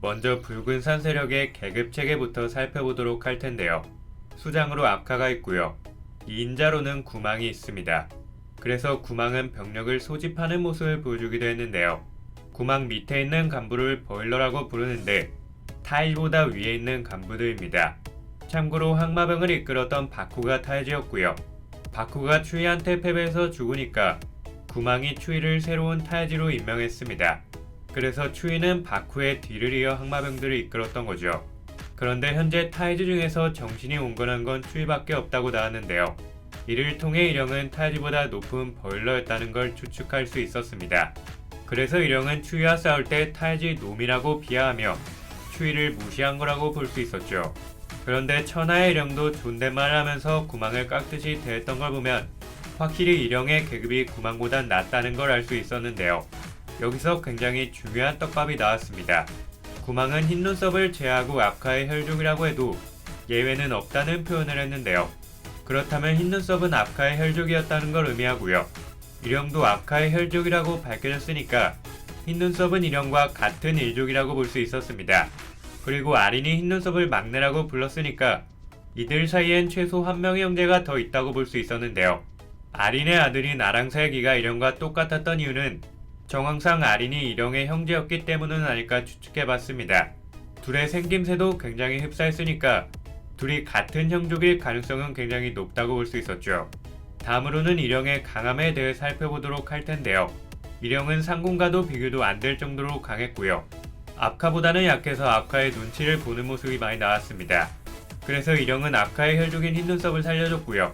먼저 붉은 산 세력의 계급 체계부터 살펴보도록 할 텐데요. 수장으로 압카가 있고요. 2인자로는 구망이 있습니다. 그래서 구망은 병력을 소집하는 모습을 보여주기도 했는데요. 구망 밑에 있는 간부를 보일러라고 부르는데 타이보다 위에 있는 간부들입니다. 참고로 항마병을 이끌었던 바쿠가 타이즈였고요. 바쿠가 추이한테 패배해서 죽으니까 구망이 추이를 새로운 타이즈로 임명했습니다. 그래서 추이는 바쿠의 뒤를 이어 항마병들을 이끌었던 거죠. 그런데 현재 타이즈 중에서 정신이 온건한 건 추이밖에 없다고 나왔는데요. 이를 통해 일영은 타이즈보다 높은 보일러였다는 걸 추측할 수 있었습니다. 그래서 일영은 추이와 싸울 때 타이즈 놈이라고 비하하며 추이를 무시한 거라고 볼 수 있었죠. 그런데 천하의 일영도 존댓말을 하면서 구망을 깎듯이 대했던 걸 보면 확실히 일영의 계급이 구망보단 낫다는 걸 알 수 있었는데요. 여기서 굉장히 중요한 떡밥이 나왔습니다. 구망은 흰 눈썹을 제하고 압카의 혈족이라고 해도 예외는 없다는 표현을 했는데요. 그렇다면 흰 눈썹은 압카의 혈족이었다는 걸 의미하고요. 일영도 압카의 혈족이라고 밝혀졌으니까 흰 눈썹은 일영과 같은 일족이라고 볼 수 있었습니다. 그리고 아린이 흰 눈썹을 막내라고 불렀으니까 이들 사이엔 최소 한 명의 형제가 더 있다고 볼 수 있었는데요. 아린의 아들인 아랑사의 기가 일영과 똑같았던 이유는 정황상 아린이 일영의 형제였기 때문은 아닐까 추측해봤습니다. 둘의 생김새도 굉장히 흡사했으니까 둘이 같은 형족일 가능성은 굉장히 높다고 볼 수 있었죠. 다음으로는 일영의 강함에 대해 살펴보도록 할 텐데요. 일영은 상공과도 비교도 안 될 정도로 강했고요. 압카보다는 약해서 압카의 눈치를 보는 모습이 많이 나왔습니다. 그래서 일영은 압카의 혈족인 흰 눈썹을 살려줬고요.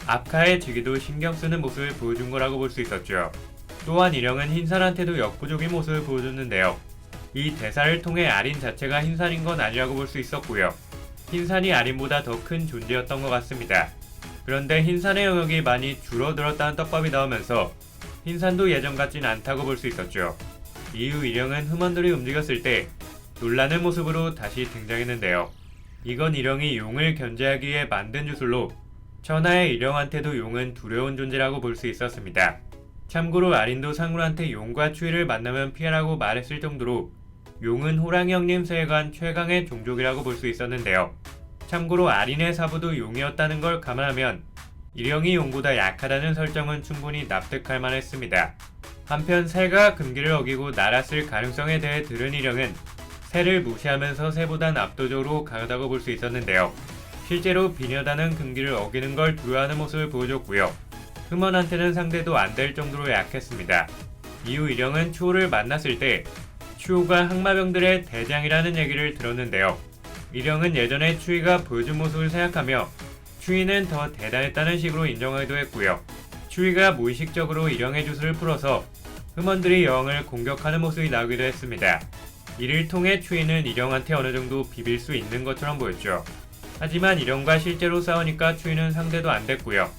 압카의 직위도 신경 쓰는 모습을 보여준 거라고 볼 수 있었죠. 또한 일영은 흰산한테도 역부족인 모습을 보여줬는데요. 이 대사를 통해 아린 자체가 흰산인 건 아니라고 볼 수 있었고요. 흰산이 아린보다 더 큰 존재였던 것 같습니다. 그런데 흰산의 영역이 많이 줄어들었다는 떡밥이 나오면서 흰산도 예전 같진 않다고 볼 수 있었죠. 이후 일영은 흠원들이 움직였을 때 놀라는 모습으로 다시 등장했는데요. 이건 일영이 용을 견제하기 위해 만든 주술로 천하의 일영한테도 용은 두려운 존재라고 볼 수 있었습니다. 참고로 아린도 상울한테 용과 추위를 만나면 피하라고 말했을 정도로 용은 호랑이 형님 세계관 최강의 종족이라고 볼 수 있었는데요. 참고로 아린의 사부도 용이었다는 걸 감안하면 일영이 용보다 약하다는 설정은 충분히 납득할 만했습니다. 한편 새가 금기를 어기고 날았을 가능성에 대해 들은 일영은 새를 무시하면서 새보단 압도적으로 강하다고 볼 수 있었는데요. 실제로 비녀다는 금기를 어기는 걸 두려워하는 모습을 보여줬고요. 흠원한테는 상대도 안 될 정도로 약했습니다. 이후 일영은 추호를 만났을 때 추호가 항마병들의 대장이라는 얘기를 들었는데요. 일영은 예전에 추위가 보여준 모습을 생각하며 추위는 더 대단했다는 식으로 인정하기도 했고요. 추위가 무의식적으로 일영의 주술을 풀어서 흠원들이 여왕을 공격하는 모습이 나오기도 했습니다. 이를 통해 추위는 일영한테 어느 정도 비빌 수 있는 것처럼 보였죠. 하지만 일영과 실제로 싸우니까 추위는 상대도 안 됐고요.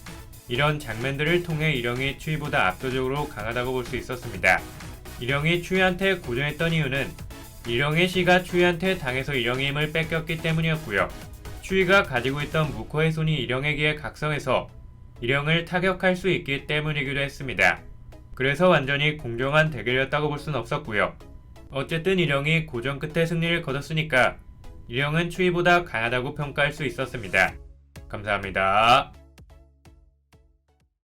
이런 장면들을 통해 일영이 추위보다 압도적으로 강하다고 볼 수 있었습니다. 일영이 추위한테 고전했던 이유는 일영의 시가 추위한테 당해서 일영의 힘을 뺏겼기 때문이었고요. 추위가 가지고 있던 무코의 손이 일영에게 각성해서 일영을 타격할 수 있기 때문이기도 했습니다. 그래서 완전히 공정한 대결이었다고 볼 순 없었고요. 어쨌든 일영이 고전 끝에 승리를 거뒀으니까 일영은 추위보다 강하다고 평가할 수 있었습니다. 감사합니다.